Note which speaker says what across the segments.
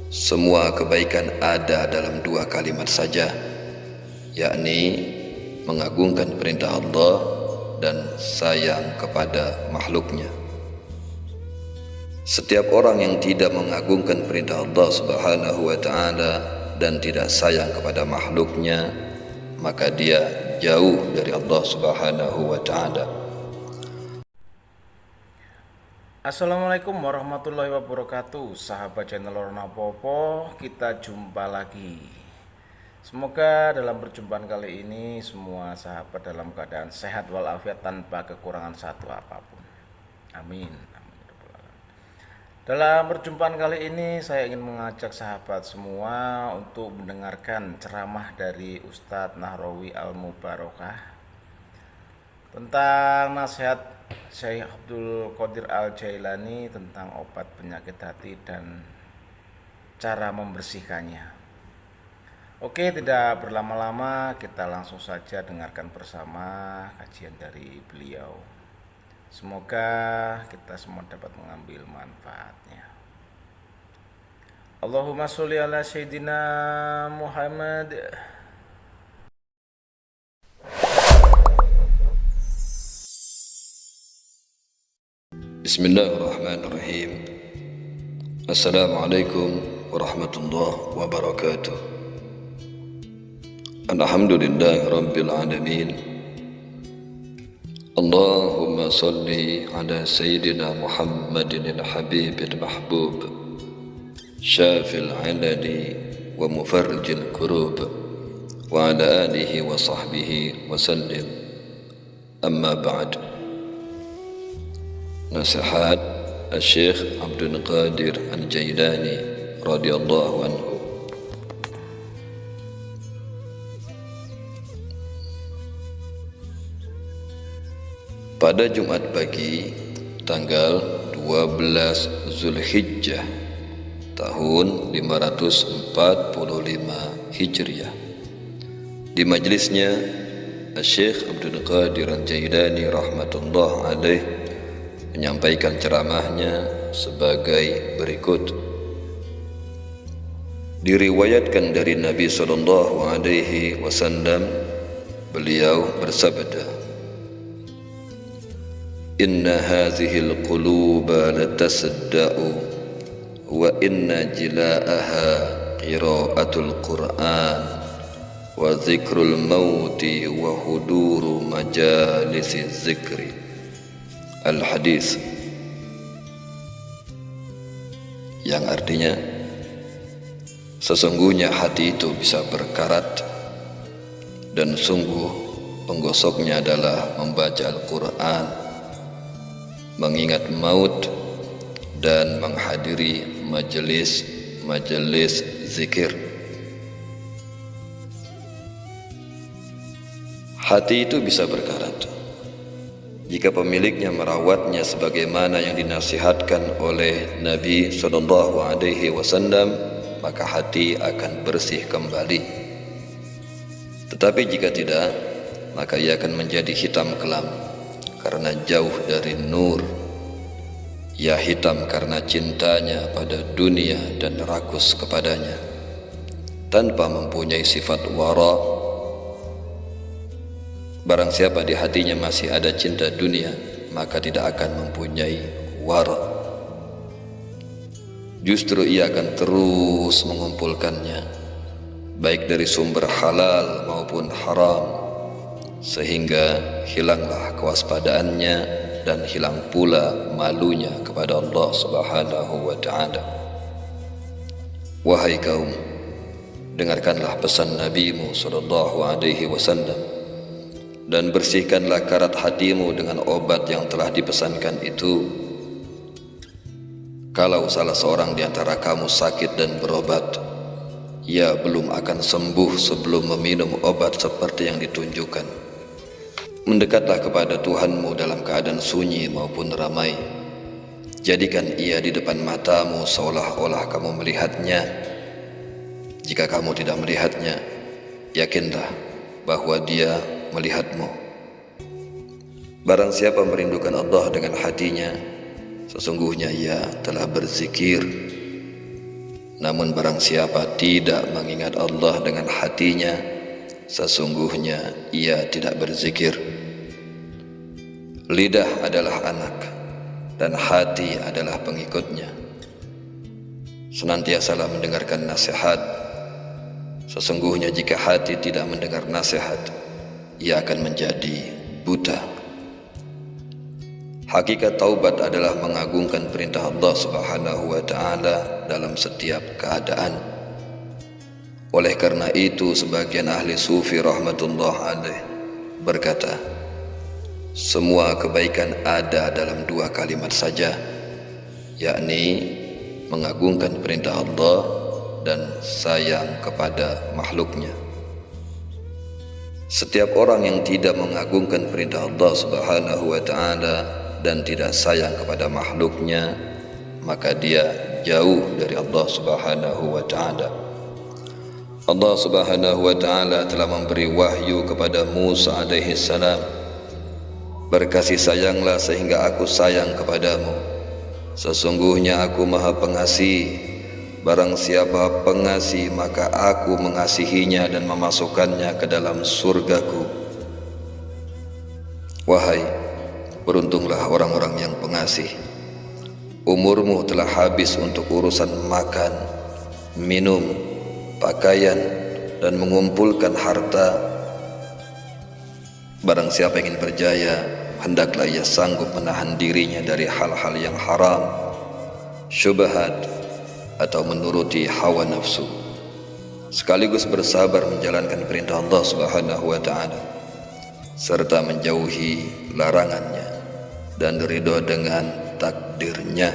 Speaker 1: Semua kebaikan ada dalam dua kalimat saja, yakni mengagungkan perintah Allah dan sayang kepada makhluknya. Setiap orang yang tidak mengagungkan perintah Allah Subhanahu wa ta'ala dan tidak sayang kepada makhluknya, maka dia jauh dari Allah Subhanahu wa ta'ala.
Speaker 2: Assalamualaikum warahmatullahi wabarakatuh. Sahabat channel Lorna Popo, kita jumpa lagi. Semoga dalam perjumpaan kali ini semua sahabat dalam keadaan sehat walafiat tanpa kekurangan satu apapun. Amin. Dalam perjumpaan kali ini saya ingin mengajak sahabat semua untuk mendengarkan ceramah dari Ustadz Nahrawi Al-Mubarakah tentang nasihat Syekh Abdul Qadir Al-Jailani tentang obat penyakit hati dan cara membersihkannya. Oke, tidak berlama-lama, kita langsung saja dengarkan bersama kajian dari beliau. Semoga kita semua dapat mengambil manfaatnya. Allahumma sholli ala Sayyidina Muhammad.
Speaker 1: Bismillahirrahmanirrahim. Assalamualaikum warahmatullahi wabarakatuh. Alhamdulillahi rabbil alamin. Allahumma salli ala Sayyidina Muhammadin al-Habib al-Mahbub, syafil alali wa mufarrijil kurub, wa ala alihi wa sahbihi wa sallim. Amma ba'd. Nasihat Syekh Abdul Qadir Al-Jailani radhiyallahu anhu. Pada Jumat pagi tanggal 12 Zulhijjah tahun 545 Hijriah, di majlisnya Syekh Abdul Qadir Al-Jailani rahmatullah alaih menyampaikan ceramahnya sebagai berikut. Diriwayatkan dari Nabi SAW, beliau bersabda, "Inna hadhil quluba latasadda'u wa inna jila'aha qira'atul Qur'an wa zikrul mauti wa huduru majalisi zikri." Al-Hadis, yang artinya sesungguhnya hati itu bisa berkarat dan sungguh penggosoknya adalah membaca Al-Quran, mengingat maut dan menghadiri majelis zikir. Hati itu bisa berkarat jika pemiliknya merawatnya sebagaimana yang dinasihatkan oleh Nabi SAW, maka hati akan bersih kembali. Tetapi jika tidak, maka ia akan menjadi hitam kelam karena jauh dari nur. Ia hitam karena cintanya pada dunia dan rakus kepadanya, tanpa mempunyai sifat wara. Barang siapa di hatinya masih ada cinta dunia, maka tidak akan mempunyai wara. Justru ia akan terus mengumpulkannya, baik dari sumber halal maupun haram, sehingga hilanglah kewaspadaannya dan hilang pula malunya kepada Allah Subhanahu wa ta'ala. Wahai kaum, dengarkanlah pesan Nabi-Mu SAW, dan bersihkanlah karat hatimu dengan obat yang telah dipesankan itu. Kalau salah seorang di antara kamu sakit dan berobat, ia belum akan sembuh sebelum meminum obat seperti yang ditunjukkan. Mendekatlah kepada Tuhanmu dalam keadaan sunyi maupun ramai. Jadikan ia di depan matamu seolah-olah kamu melihatnya. Jika kamu tidak melihatnya, yakinlah bahwa dia melihatmu. Barang siapa merindukan Allah dengan hatinya, sesungguhnya ia telah berzikir, Namun barang siapa tidak mengingat Allah dengan hatinya, sesungguhnya ia tidak berzikir. Lidah adalah anak dan hati adalah pengikutnya. Senantiasalah mendengarkan nasihat. Sesungguhnya jika hati tidak mendengar nasihat, ia akan menjadi buta. Hakikat taubat adalah mengagungkan perintah Allah Subhanahu wa ta'ala dalam setiap keadaan. Oleh karena itu sebagian ahli sufi rahmatullah alaih berkata, semua kebaikan ada dalam dua kalimat saja, yakni mengagungkan perintah Allah dan sayang kepada makhluknya. Setiap orang yang tidak mengagungkan perintah Allah Subhanahu wa ta'ala dan tidak sayang kepada makhluknya, maka dia jauh dari Allah Subhanahu wa ta'ala. Allah Subhanahu wa ta'ala telah memberi wahyu kepada Musa alaihi salam, berkasih sayanglah sehingga aku sayang kepadamu. Sesungguhnya aku maha pengasih. Barang siapa pengasih, maka aku mengasihinya dan memasukkannya ke dalam surgaku. Wahai, beruntunglah orang-orang yang pengasih. Umurmu telah habis untuk urusan makan, minum, pakaian, dan mengumpulkan harta. Barang siapa ingin berjaya, hendaklah ia sanggup menahan dirinya dari hal-hal yang haram, syubhat, atau menuruti hawa nafsu, sekaligus bersabar menjalankan perintah Allah Subhanahu wa ta'ala, serta menjauhi larangannya dan ridho dengan takdirnya.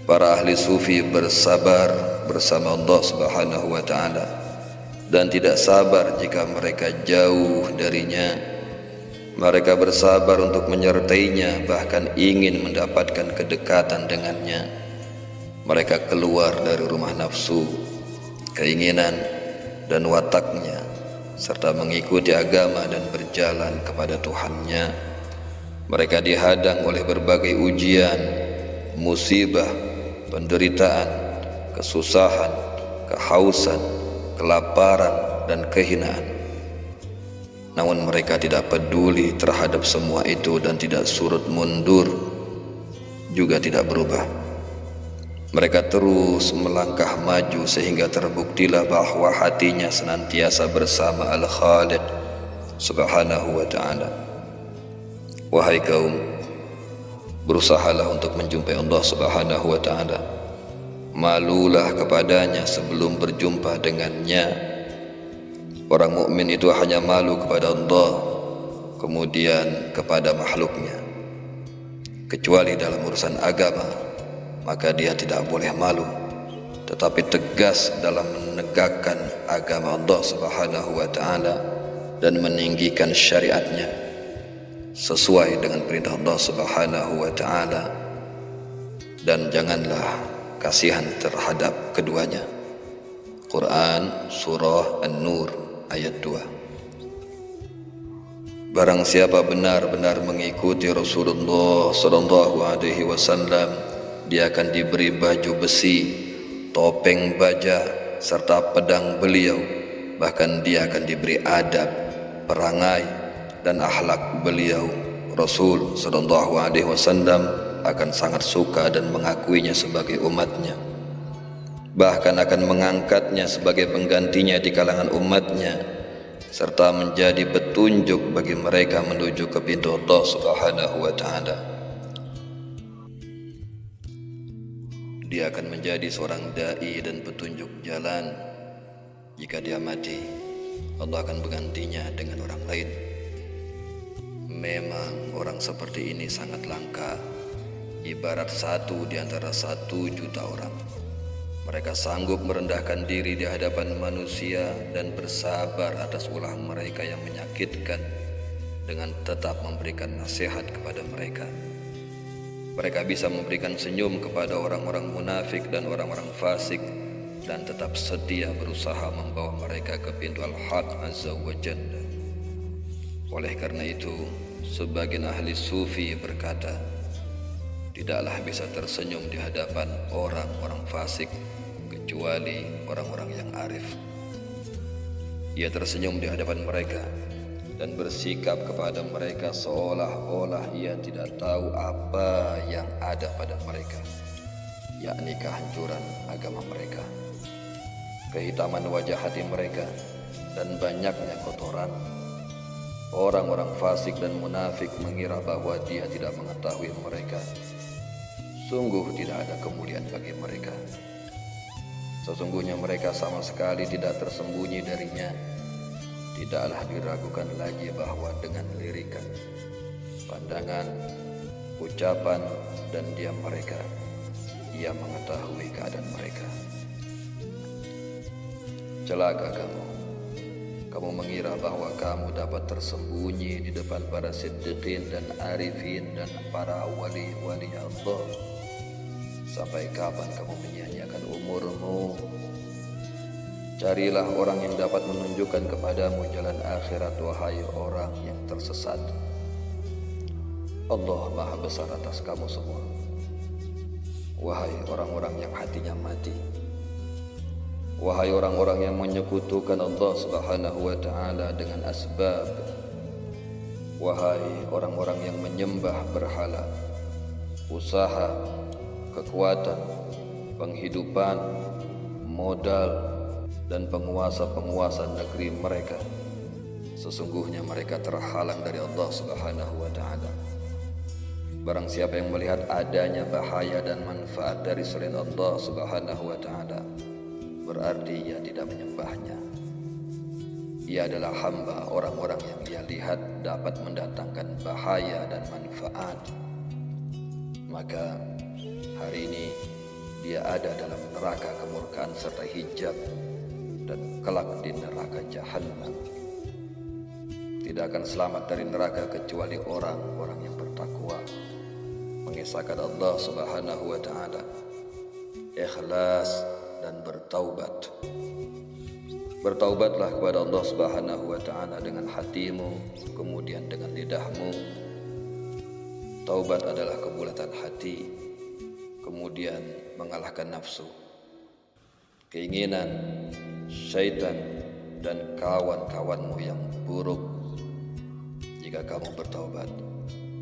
Speaker 1: Para ahli sufi bersabar bersama Allah Subhanahu wa ta'ala dan tidak sabar jika mereka jauh darinya. Mereka bersabar untuk menyertainya, bahkan ingin mendapatkan kedekatan dengannya. Mereka keluar dari rumah nafsu, keinginan, dan wataknya, serta mengikuti agama dan berjalan kepada Tuhannya. Mereka dihadang oleh berbagai ujian, musibah, penderitaan, kesusahan, kehausan, kelaparan, dan kehinaan. Namun mereka tidak peduli terhadap semua itu dan tidak surut mundur, juga tidak berubah. Mereka terus melangkah maju sehingga terbuktilah bahwa hatinya senantiasa bersama Al-Khaliq Subhanahu wa ta'ala. Wahai kaum, berusahalah untuk menjumpai Allah Subhanahu wa ta'ala. Malulah kepadanya sebelum berjumpa dengannya. Orang mukmin itu hanya malu kepada Allah, kemudian kepada makhluknya. Kecuali dalam urusan agama, maka dia tidak boleh malu, tetapi tegas dalam menegakkan agama Allah Subhanahu wa ta'ala dan meninggikan syariatnya sesuai dengan perintah Allah Subhanahu wa ta'ala, dan janganlah kasihan terhadap keduanya. Quran Surah An-Nur ayat 2. Barang siapa benar-benar mengikuti Rasulullah sallallahu alaihi wasallam, dia akan diberi baju besi, topeng baja, serta pedang beliau. Bahkan dia akan diberi adab, perangai, dan akhlak beliau. Rasul sallallahu alaihi wasallam akan sangat suka dan mengakuinya sebagai umatnya, bahkan akan mengangkatnya sebagai penggantinya di kalangan umatnya, serta menjadi petunjuk bagi mereka menuju ke pintu Allah Subhanahu wa ta'ala. Dia akan menjadi seorang dai dan petunjuk jalan. Jika dia mati, Allah akan menggantinya dengan orang lain. Memang orang seperti ini sangat langka, ibarat satu di antara 1 juta orang. Mereka sanggup merendahkan diri di hadapan manusia dan bersabar atas ulah mereka yang menyakitkan dengan tetap memberikan nasihat kepada mereka. Mereka bisa memberikan senyum kepada orang-orang munafik dan orang-orang fasik dan tetap setia berusaha membawa mereka ke pintu Al-Haq Azza wa Jalla. Oleh karena itu, sebagian ahli sufi berkata, tidaklah bisa tersenyum di hadapan orang-orang fasik kecuali orang-orang yang arif. Ia tersenyum di hadapan mereka dan bersikap kepada mereka seolah-olah ia tidak tahu apa yang ada pada mereka, yakni kehancuran agama mereka, kehitaman wajah hati mereka, dan banyaknya kotoran. Orang-orang fasik dan munafik mengira bahwa dia tidak mengetahui mereka. Sungguh tidak ada kemuliaan bagi mereka. Sesungguhnya mereka sama sekali tidak tersembunyi darinya. Tidaklah diragukan lagi bahwa dengan lirikan, pandangan, ucapan, dan diam mereka, ia mengetahui keadaan mereka. Celaka kamu. Kamu mengira bahwa kamu dapat tersembunyi di depan para siddiqin dan arifin dan para wali-wali Allah. Sampai kapan kamu menyia-nyiakan umurmu? Carilah orang yang dapat menunjukkan kepadamu jalan akhirat, wahai orang yang tersesat. Allah Maha Besar atas kamu semua, wahai orang-orang yang hatinya mati. Wahai orang-orang yang menyekutukan Allah Subhanahu wa ta'ala dengan asbab. Wahai orang-orang yang menyembah berhala. Usaha, kekuatan, penghidupan, modal, dan penguasa-penguasa negeri mereka. Sesungguhnya mereka terhalang dari Allah Subhanahu wa ta'ala. Barang siapa yang melihat adanya bahaya dan manfaat dari selain Allah Subhanahu wa ta'ala, berarti ia tidak menyembahnya. Ia adalah hamba orang-orang yang ia lihat dapat mendatangkan bahaya dan manfaat. Maka hari ini dia ada dalam neraka kemurkaan serta hijab, dan kelak di neraka Jahannam. Tidak akan selamat dari neraka kecuali orang-orang yang bertakwa, mengesahkan Allah Subhanahu wa ta'ala, ikhlas, dan bertaubat. Bertaubatlah kepada Allah Subhanahu wa ta'ala dengan hatimu, kemudian dengan lidahmu. Taubat adalah kebulatan hati, kemudian mengalahkan nafsu, keinginan, syaitan, dan kawan-kawanmu yang buruk. Jika kamu bertaubat,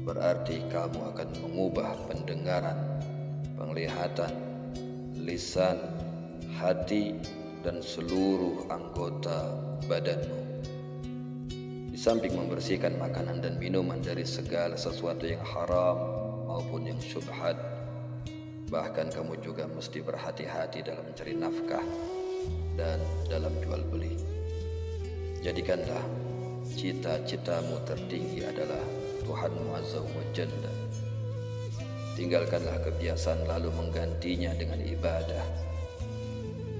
Speaker 1: berarti kamu akan mengubah pendengaran, penglihatan, lisan, hati, dan seluruh anggota badanmu. Di samping membersihkan makanan dan minuman dari segala sesuatu yang haram maupun yang syubhat, bahkan kamu juga mesti berhati-hati dalam mencari nafkah dan dalam jual beli. Jadikanlah cita-citamu tertinggi adalah Tuhanmu Azza wa Jalla. Tinggalkanlah kebiasaan lalu menggantinya dengan ibadah.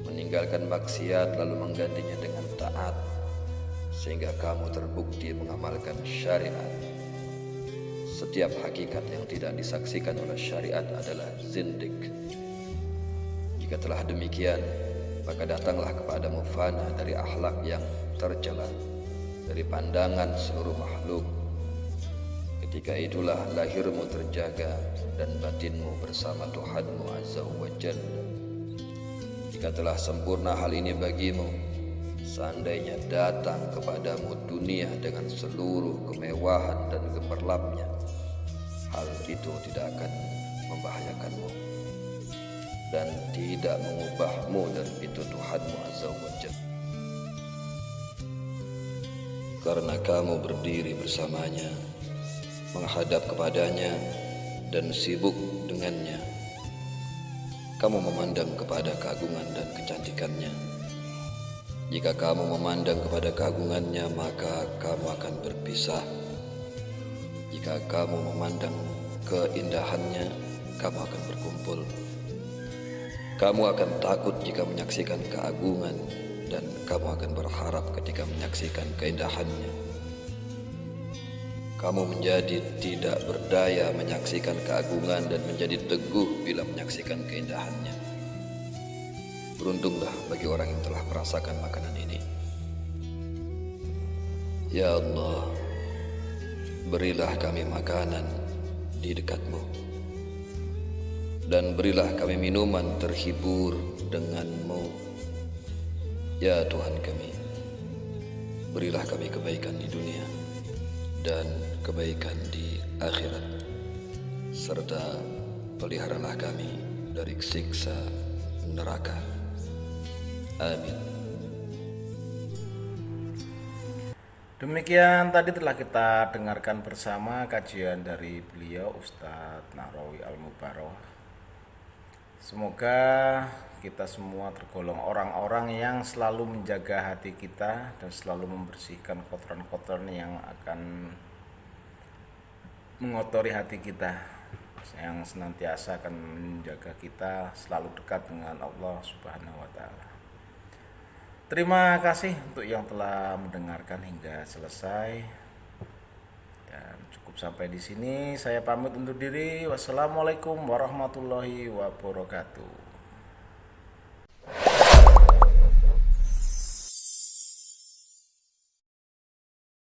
Speaker 1: Meninggalkan maksiat lalu menggantinya dengan taat, sehingga kamu terbukti mengamalkan syariat. Setiap hakikat yang tidak disaksikan oleh syariat adalah zindik. Jika telah demikian, maka datanglah kepadamu fana dari akhlak yang tercela, dari pandangan seluruh makhluk. Ketika itulah lahirmu terjaga dan batinmu bersama Tuhanmu Azza wa Jalla. Jika telah sempurna hal ini bagimu, seandainya datang kepadamu dunia dengan seluruh kemewahan dan gemerlapnya, hal itu tidak akan membahayakanmu dan tidak mengubahmu dari pintu Tuhanmu Azza wa Jalla. Karena kamu berdiri bersamanya, menghadap kepadanya, dan sibuk dengannya, kamu memandang kepada keagungan dan kecantikannya. Jika kamu memandang kepada keagungannya, maka kamu akan berpisah. Jika kamu memandang keindahannya, kamu akan berkumpul. Kamu akan takut jika menyaksikan keagungan, dan kamu akan berharap ketika menyaksikan keindahannya. Kamu menjadi tidak berdaya menyaksikan keagungan dan menjadi teguh bila menyaksikan keindahannya. Beruntunglah bagi orang yang telah merasakan makanan ini. Ya Allah, berilah kami makanan di dekat-Mu, dan berilah kami minuman terhibur dengan-Mu. Ya Tuhan kami, berilah kami kebaikan di dunia dan kebaikan di akhirat, serta peliharalah kami dari siksa neraka. Amin.
Speaker 2: Demikian tadi telah kita dengarkan bersama kajian dari beliau Ustadz Nahrawi Al-Mubarok. Semoga kita semua tergolong orang-orang yang selalu menjaga hati kita dan selalu membersihkan kotoran-kotoran yang akan mengotori hati kita, yang senantiasa akan menjaga kita selalu dekat dengan Allah Subhanahu wa Ta'ala. Terima kasih untuk yang telah mendengarkan hingga selesai. Dan cukup sampai di sini. Saya pamit undur diri. Wassalamualaikum warahmatullahi wabarakatuh.